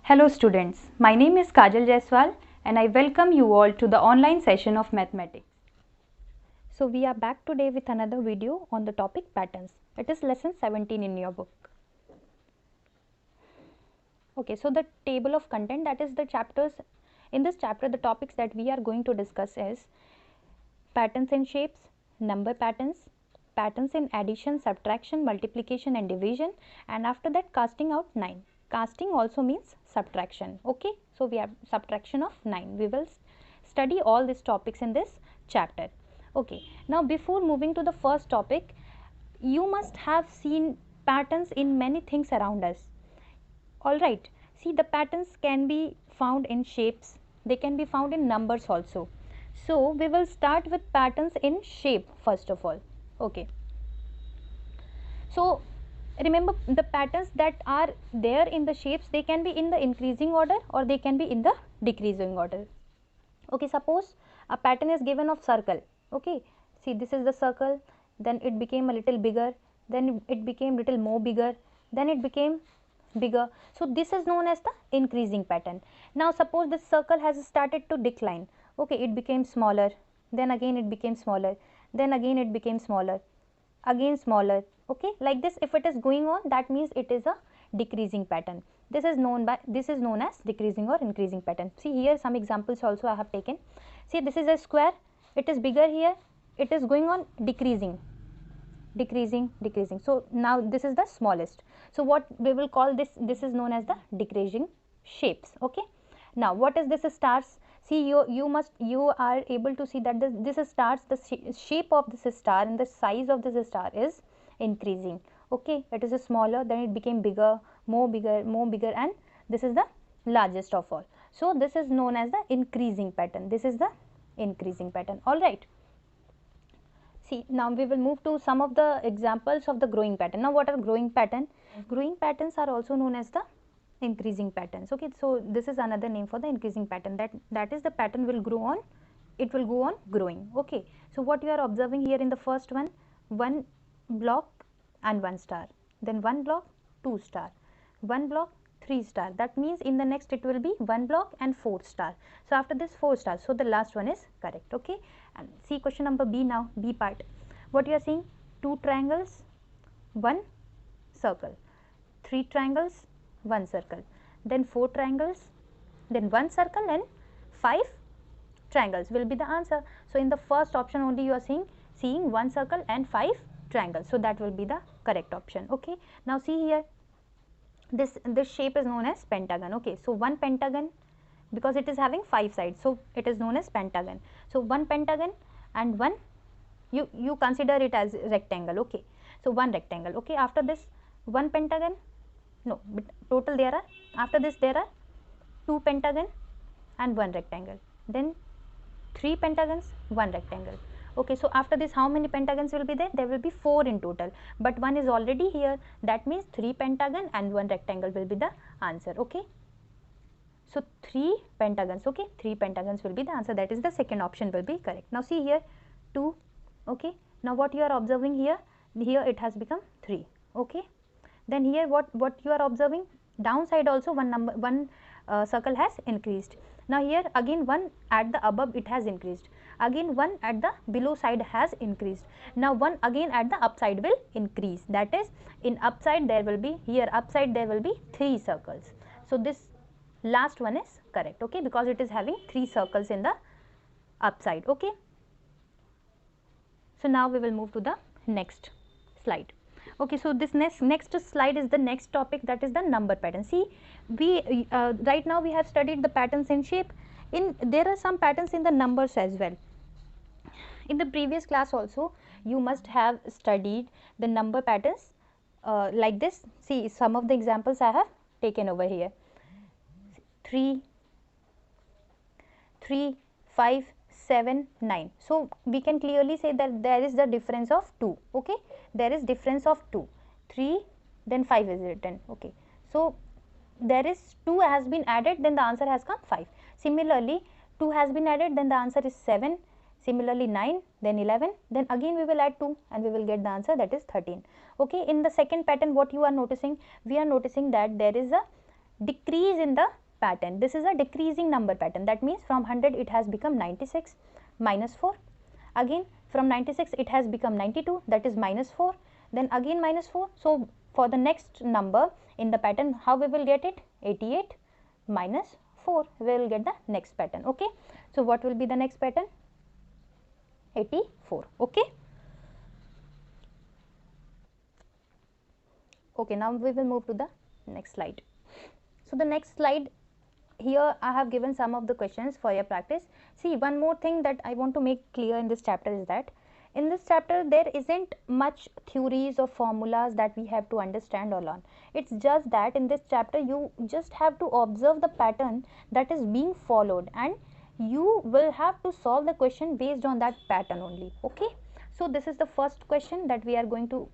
Hello students, my name is Kajal Jaiswal and I welcome you all to the online session of mathematics. So we are back today with another video on the topic patterns. It is lesson 17 in your book. Okay, so the table of content, that is the chapters. In this chapter the topics that we are going to discuss is patterns in shapes, number patterns, patterns in addition, subtraction, multiplication and division, and after that casting out 9. Casting also means subtraction. Okay, so we have subtraction of 9. We will study all these topics in this chapter. Okay, now before moving to the first topic, you must have seen patterns in many things around us. Alright, see, the patterns can be found in shapes, they can be found in numbers also. So we will start with patterns in shape first of all. Okay, so remember, the patterns that are there in the shapes, they can be in the increasing order or they can be in the decreasing order. Okay, suppose a pattern is given of circle. Okay, see, this is the circle, then it became a little bigger, then it became little more bigger, then it became bigger. So this is known as the increasing pattern. Now suppose this circle has started to decline. Okay, it became smaller, then again it became smaller, then again it became smaller, again smaller. Okay, like this, if it is going on, that means it is a decreasing pattern. This is known as decreasing or increasing pattern. See, here some examples also I have taken. See, this is a square, it is bigger here, it is going on decreasing, decreasing. So now this is the smallest. So what we will call this is known as the decreasing shapes. Okay, now what is this stars? See, you are able to see that this stars, the shape of this star and the size of this star is increasing. Okay, it is a smaller, then it became bigger, more bigger, and this is the largest of all. So this is known as the increasing pattern. This is the increasing pattern. All right. See, now we will move to some of the examples of the growing pattern. Now what are growing pattern? Growing patterns are also known as the increasing patterns. Okay, so this is another name for the increasing pattern. That is, the pattern will grow on, it will go on growing. Okay, so what you are observing here in the first one block and 1 star, then 1 block, 2 star, 1 block, 3 star. That means in the next it will be 1 block and 4 star. So after this 4 stars, so the last one is correct. Okay, and see question number B now, B part. What you are seeing? 2 triangles, 1 circle, 3 triangles, 1 circle, then 4 triangles, then 1 circle and 5 triangles will be the answer. So in the first option only you are seeing 1 circle and 5 triangles. So that will be the correct option. Okay, now see here, this shape is known as pentagon. Okay, so 1 pentagon, because it is having 5 sides, so it is known as pentagon. So 1 pentagon and 1, you consider it as rectangle. Okay, so 1 rectangle. Okay, after this 1 pentagon, no, but total there are, after this there are 2 pentagon and 1 rectangle, then 3 pentagons, 1 rectangle. Okay, so after this how many pentagons will be there? There will be 4 in total, but 1 is already here, that means 3 pentagon and 1 rectangle will be the answer. Okay, so 3 pentagons. Okay, 3 pentagons will be the answer, that is the second option will be correct. Now see here 2. Okay, now what you are observing here it has become 3. Okay, then here what you are observing, downside also one circle has increased. Now here again 1 at the above it has increased, again 1 at the below side has increased, now 1 again at the upside will increase. That is, in upside there will be, here upside there will be 3 circles. So this last one is correct. Okay, because it is having 3 circles in the upside. Okay, so now we will move to the next slide. Okay, so this next slide is the next topic, that is the number pattern. See, we right now we have studied the patterns in shape. There are some patterns in the numbers as well. In the previous class also you must have studied the number patterns like this. See, some of the examples I have taken over here. 3, 5, 7, 9. So we can clearly say that there is the difference of 2. Okay, there is difference of 2. 3, then 5 is written. Okay, so there is 2 has been added, then the answer has come 5. Similarly 2 has been added, then the answer is 7. Similarly 9, then 11, then again we will add 2 and we will get the answer, that is 13. Okay, in the second pattern what you are noticing, we are noticing that there is a decrease in the pattern. This is a decreasing number pattern. That means from 100 it has become 96 minus 4. Again from 96 it has become 92, that is minus 4. Then again minus 4. So for the next number in the pattern, how we will get it? 88 minus 4. We will get the next pattern. Okay. So what will be the next pattern? 84. Okay. Okay, now we will move to the next slide. So the next slide, here I have given some of the questions for your practice. See, one more thing that I want to make clear in this chapter is that in this chapter there isn't much theories or formulas that we have to understand or learn. It's just that in this chapter you just have to observe the pattern that is being followed, and you will have to solve the question based on that pattern only. Okay. So this is the first question that we are going to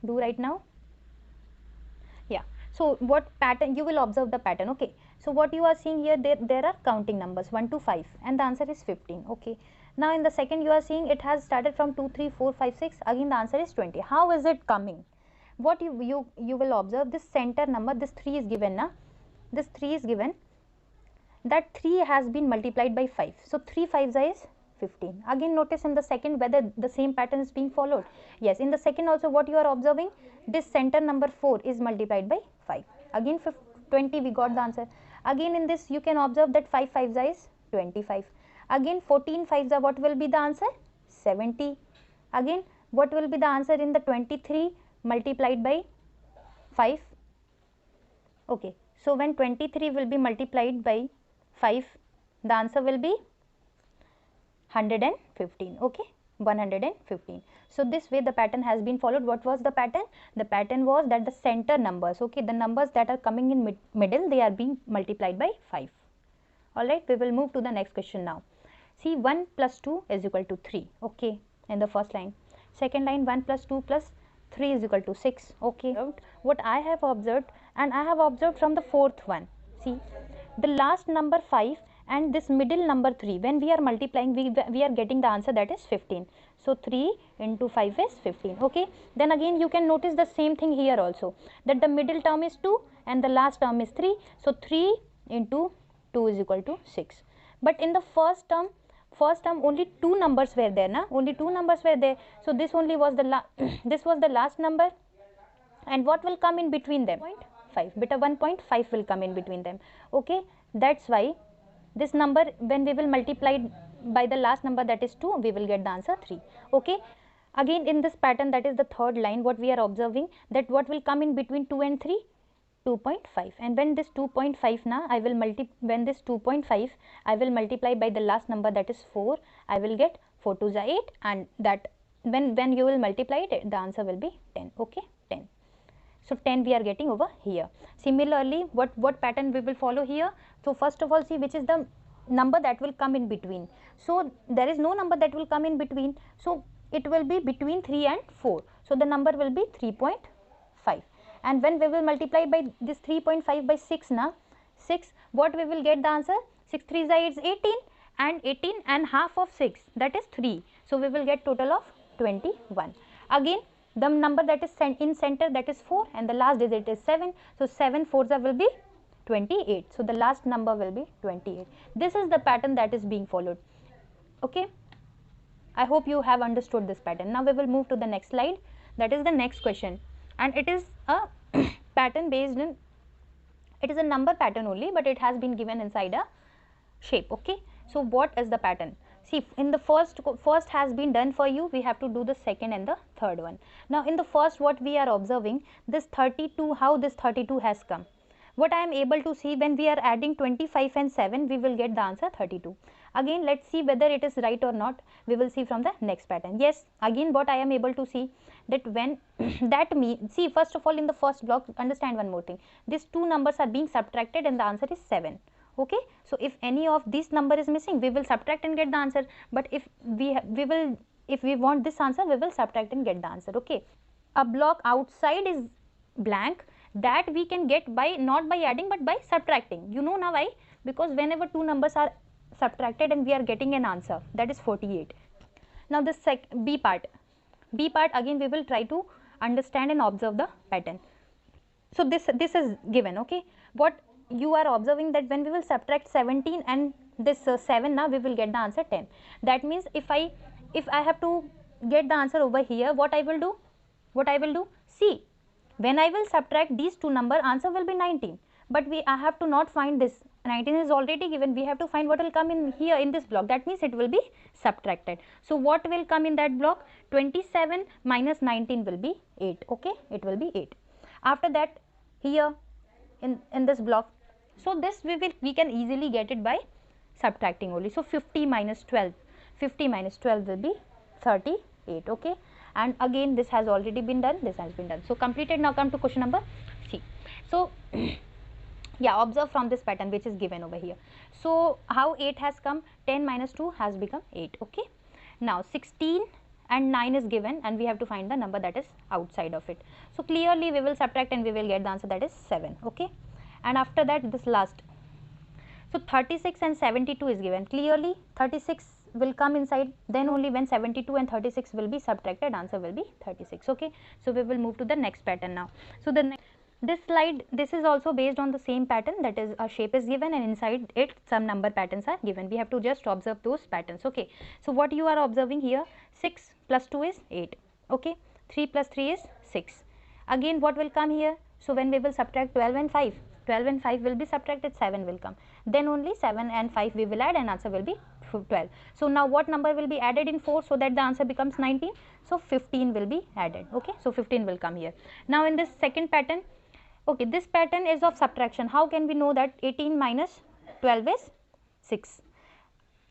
do right now. Yeah. So what pattern? You will observe the pattern. Okay. So what you are seeing here, there are counting numbers 1 to 5 and the answer is 15. Okay. Now in the second you are seeing it has started from 2, 3, 4, 5, 6. Again the answer is 20. How is it coming? What you will observe, this center number, this 3 is given na. This 3 is given. That 3 has been multiplied by 5. So 3 5s is 15. Again notice in the second whether the same pattern is being followed. Yes, in the second also what you are observing, this center number 4 is multiplied by 5. Again 20 we got the answer. Again in this you can observe that 5 5s is 25. Again 14 5s are, what will be the answer? 70. Again what will be the answer in the 23 multiplied by 5? Okay, so when 23 will be multiplied by 5, the answer will be 115. Okay, 115. So this way the pattern has been followed. What was the pattern? The pattern was that the center numbers, okay, the numbers that are coming in middle, they are being multiplied by 5. Alright, we will move to the next question now. See, 1 plus 2 is equal to 3. Okay, in the first line. Second line, 1 plus 2 plus 3 is equal to 6. Okay, what I have observed, and I have observed from the fourth one. See, the last number 5 and this middle number 3, when we are multiplying, we are getting the answer, that is 15. So 3 into 5 is 15. Okay, then again you can notice the same thing here also, that the middle term is 2 and the last term is 3. So 3 into 2 is equal to 6. But in the first term only 2 numbers were there, na? Only 2 numbers were there. So this only was the this was the last number, and what will come in between them? 0.5. Beta 1.5 will come in between them. Okay, that's why this number, when we will multiply by the last number, that is 2, we will get the answer 3. Okay, again in this pattern, that is the third line, what we are observing, that what will come in between 2 and 3? 2.5. And when this 2.5 now I will when this 2.5 I will multiply by the last number, that is 4, I will get 4 2s are 8, and that when you will multiply it, the answer will be 10. Okay, 10. So 10 we are getting over here. Similarly, what pattern we will follow here? So first of all, see which is the number that will come in between. So there is no number that will come in between. So it will be between 3 and 4. So the number will be 3.5. And when we will multiply by this 3.5 by 6 now, 6, what we will get the answer? 6 3s are 18, and 18 and half of 6, that is 3. So we will get total of 21. Again the number that is in center, that is 4, and the last digit is 7. So 7 4s will be 28. So the last number will be 28. This is the pattern that is being followed. Okay, I hope you have understood this pattern. Now we will move to the next slide, that is the next question, and it is a pattern based in, it is a number pattern only, but it has been given inside a shape. Okay, so what is the pattern? See, in the first has been done for you, we have to do the second and the third one. Now in the first, what we are observing, this 32, how this 32 has come? What I am able to see, when we are adding 25 and 7, we will get the answer 32. Again, let's see whether it is right or not. We will see from the next pattern. Yes, again what I am able to see, that when that means, see first of all in the first block, understand one more thing. These two numbers are being subtracted and the answer is 7. Okay, so if any of this number is missing, we will subtract and get the answer. But if if we want this answer, we will subtract and get the answer. Okay, a block outside is blank, that we can get by not by adding but by subtracting. You know now why? Because whenever two numbers are subtracted and we are getting an answer, that is 48. Now this B part again we will try to understand and observe the pattern. So this is given. Okay, what you are observing that when we will subtract 17 and this 7, now we will get the answer 10. That means if I have to get the answer over here, what I will do? See, when I will subtract these two number, answer will be 19. But I have to not find this. 19 is already given. We have to find what will come in here in this block. That means it will be subtracted. So what will come in that block? 27 minus 19 will be 8. Okay, it will be 8. After that, here in this block, so this we can easily get it by subtracting only. So 50 minus 12 will be 38. Okay, and again this has already been done, this has been done. So completed. Now come to question number C. So yeah, observe from this pattern which is given over here. So how 8 has come? 10 minus 2 has become 8. Okay, now 16 and 9 is given and we have to find the number that is outside of it. So clearly we will subtract and we will get the answer, that is 7. Okay, and after that this last, so 36 and 72 is given. Clearly 36 will come inside, then only when 72 and 36 will be subtracted, answer will be 36. Okay, so we will move to the next pattern now. So the next, this slide, this is also based on the same pattern, that is a shape is given and inside it some number patterns are given. We have to just observe those patterns. Okay, so what you are observing here, 6 plus 2 is 8. Okay, 3 plus 3 is 6. Again what will come here? So when we will subtract 12 and 5, 12 and 5 will be subtracted, 7 will come, then only 7 and 5 we will add and answer will be 12. So now what number will be added in 4 so that the answer becomes 19? So 15 will be added. Okay, so 15 will come here. Now in this second pattern, okay, this pattern is of subtraction. How can we know that 18 minus 12 is 6?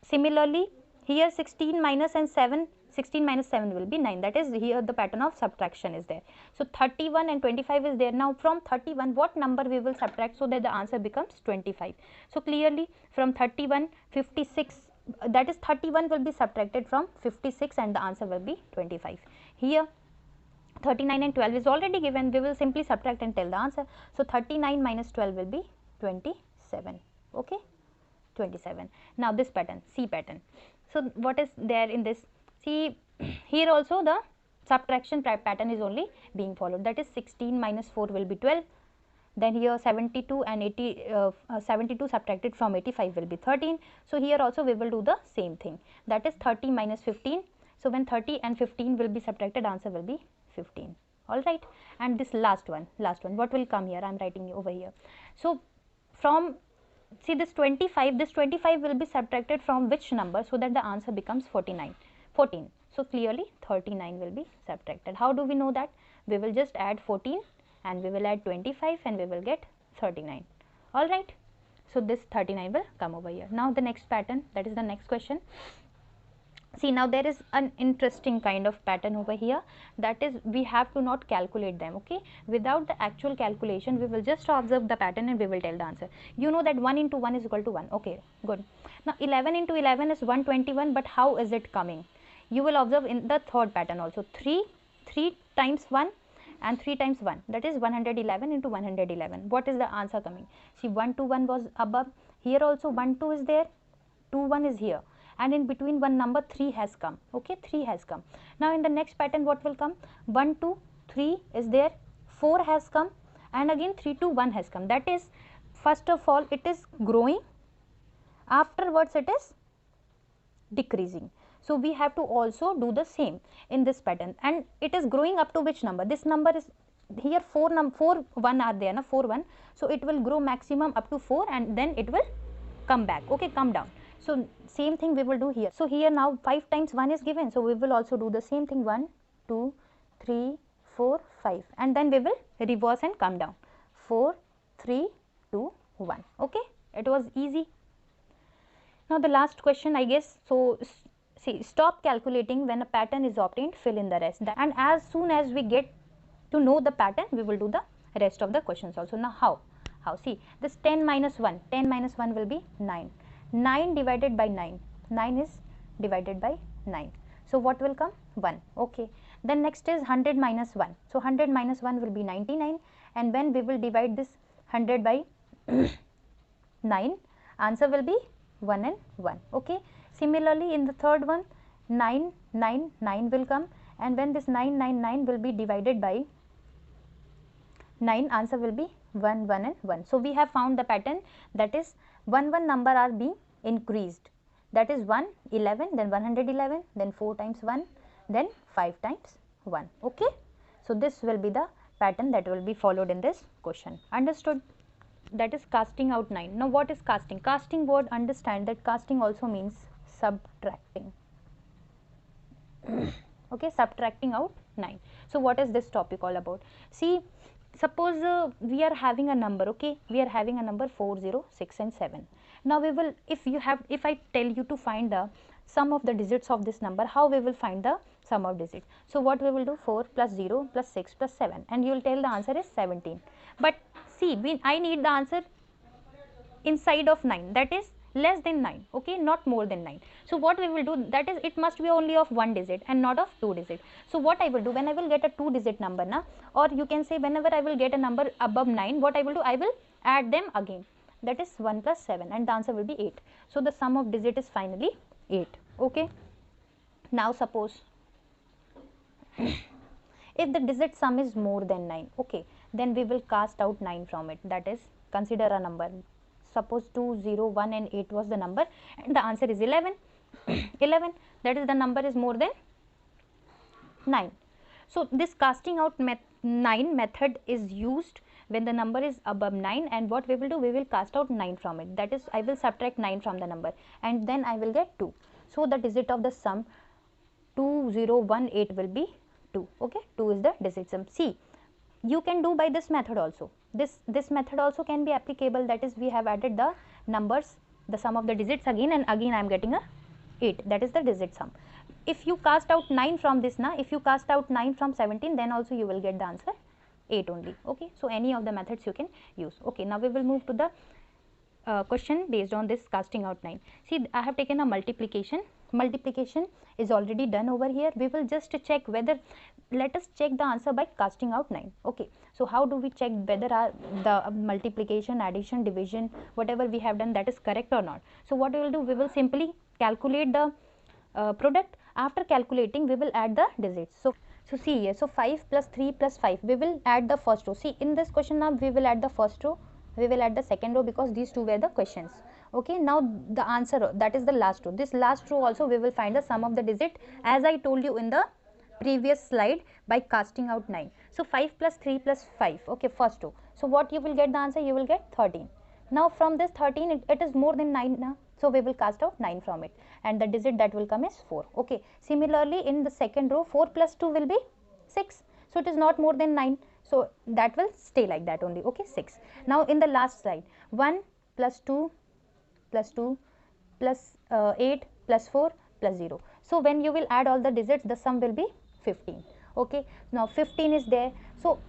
Similarly here 16 minus and 7, 16 minus 7 will be 9. That is, here the pattern of subtraction is there. So 31 and 25 is there. Now from 31 what number we will subtract so that the answer becomes 25? So clearly from 31, 56, that is 31 will be subtracted from 56 and the answer will be 25. Here 39 and 12 is already given, we will simply subtract and tell the answer. So 39 minus 12 will be 27. Okay, 27. Now this pattern, C pattern. So what is there in this? See, here also the subtraction pattern is only being followed, that is 16 minus 4 will be 12. Then here 72 and 72 subtracted from 85 will be 13. So here also we will do the same thing, that is 30 minus 15. So when 30 and 15 will be subtracted, answer will be 15. Alright, and this last one, what will come here? I am writing over here. So from, see this 25 will be subtracted from which number so that the answer becomes 14. So clearly 39 will be subtracted. How do we know that? We will just add 14 and we will add 25 and we will get 39. Alright, so this 39 will come over here. Now the next pattern, that is the next question. See, now there is an interesting kind of pattern over here, that is we have to not calculate them. Okay, without the actual calculation we will just observe the pattern and we will tell the answer. You know that 1 into 1 is equal to 1. Okay, good. Now 11 into 11 is 121, but how is it coming? You will observe in the third pattern also, 3 times 1 and 3 times 1, that is 111 into 111. What is the answer coming? See, 1 to 1 was above, here also 1 2 is there, 2 1 is here, and in between one number 3 has come. Okay, 3 has come. Now in the next pattern what will come? 1 2 3 is there, 4 has come, and again 3 2 1 has come. That is, first of all it is growing, afterwards it is decreasing. So we have to also do the same in this pattern, and it is growing up to which number? This number is here 4 1 are there, na, 4 1. So it will grow maximum up to 4 and then it will come back. Okay, come down. So same thing we will do here. So here now 5 times 1 is given, so we will also do the same thing, 1 2 3 4 5, and then we will reverse and come down, 4 3 2 1. Okay, it was easy. Now the last question, I guess. So see, stop calculating when a pattern is obtained, fill in the rest, and as soon as we get to know the pattern we will do the rest of the questions also. Now how? See, this 10 minus 1 will be 9. 9 divided by 9 is divided by 9, so what will come? 1. Okay, then next is 100 minus 1. So 100 minus 1 will be 99, and when we will divide this 100 by 9, answer will be 1 and 1. Okay, similarly in the third one, 9 will come, and when this 9 will be divided by 9, answer will be 1, 1 and 1. So we have found the pattern, that is 1 number are being increased, that is 1, 11, then 111, then 4 times 1, then 5 times 1. Okay. So this will be the pattern that will be followed in this question. Understood? That is casting out 9. Now what is casting? Casting word, understand that casting also means subtracting. Okay, subtracting out 9. So what is this topic all about? See, suppose we are having a number, okay, we are having a number 4, 0, 6 and 7. Now we will, if I tell you to find the sum of the digits of this number, how we will find the sum of digits? So what we will do, 4 plus 0 plus 6 plus 7, and you will tell the answer is 17. But see, I need the answer inside of 9, that is less than 9, okay, not more than 9. So what we will do, that is it must be only of 1 digit and not of 2 digit. So what I will do, when I will get a 2 digit number na, or you can say whenever I will get a number above 9, what I will do, I will add them again, that is 1 plus 7, and the answer will be 8. So the sum of digit is finally 8. Okay. Now suppose if the digit sum is more than 9, okay, then we will cast out 9 from it, that is consider a number. Suppose 2, 0, 1 and 8 was the number, and the answer is 11. 11, that is the number is more than 9. So this casting out 9 method is used when the number is above 9, and what we will do, we will cast out 9 from it, that is I will subtract 9 from the number, and then I will get 2. So the digit of the sum 2, 0, 1, 8 will be 2. Okay, 2 is the digit sum. See, you can do by this method also. This method also can be applicable, that is we have added the numbers, the sum of the digits again, and again I am getting a 8, that is the digit sum. If you cast out 9 from this na, if you cast out 9 from 17, then also you will get the answer 8 only. Okay, so any of the methods you can use. Okay, now we will move to the question based on this casting out 9. See, I have taken a multiplication. Multiplication is already done over here. We will just check whether, let us check the answer by casting out 9. Okay, so how do we check whether the multiplication, addition, division, whatever we have done, that is correct or not? So what we will do, we will simply calculate the product. After calculating, we will add the digits. So see here, so 5 plus 3 plus 5, we will add the first row. See, in this question now we will add the first row, we will add the second row, because these two were the questions. Okay, now the answer, that is the last row. This last row also we will find the sum of the digit, as I told you in the previous slide, by casting out 9. So 5 plus 3 plus 5, okay, first row. So what you will get the answer, you will get 13. Now from this 13, it is more than 9 now, so we will cast out 9 from it, and the digit that will come is 4. Okay, similarly in the second row, 4 plus 2 will be 6, so it is not more than 9, so that will stay like that only. Okay, 6. Now in the last slide, 1 plus 2 plus 2 plus 8 plus 4 plus 0. So when you will add all the digits, the sum will be 15. Okay, now 15 is there. So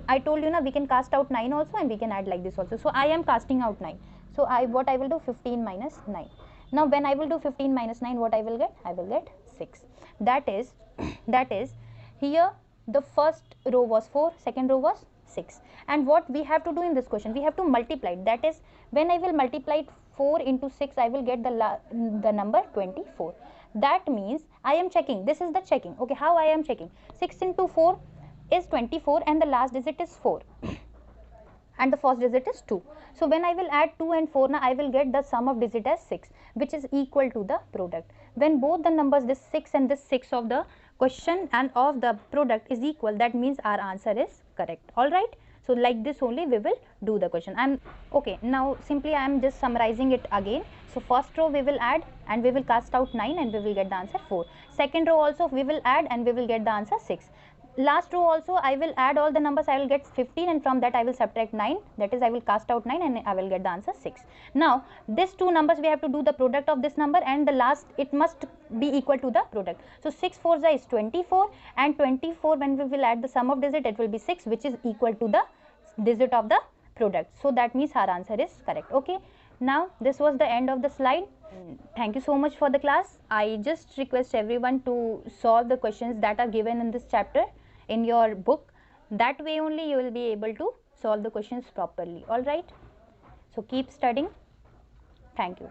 I told you now, we can cast out 9 also, and we can add like this also. So I am casting out 9. So what I will do, 15 minus 9. Now when I will do 15 minus 9, what I will get? I will get 6. That is here the first row was 4, second row was 6. And what we have to do in this question, we have to multiply it. That is, when I will multiply 4 into 6, I will get the number 24. That means I am checking, this is the checking. Okay, how I am checking? 6 into 4 is 24, and the last digit is 4. And the first digit is 2. So when I will add 2 and 4, now I will get the sum of digit as 6, which is equal to the product. When both the numbers, this 6 and this 6 of the question and of the product is equal, that means our answer is correct. Alright. So like this only we will do the question. Okay, now simply I am just summarizing it again. So first row we will add, and we will cast out 9, and we will get the answer 4. Second row also we will add, and we will get the answer 6. Last row also I will add all the numbers, I will get 15, and from that I will subtract 9, that is I will cast out 9, and I will get the answer 6. Now these two numbers we have to do the product of this number, and the last, it must be equal to the product. So 6 4 is 24, and 24 when we will add the sum of digit, it will be 6, which is equal to the digit of the product. So that means our answer is correct. Okay, now this was the end of the slide. Thank you so much for the class. I just request everyone to solve the questions that are given in this chapter in your book. That way only you will be able to solve the questions properly. All right, so keep studying. Thank you.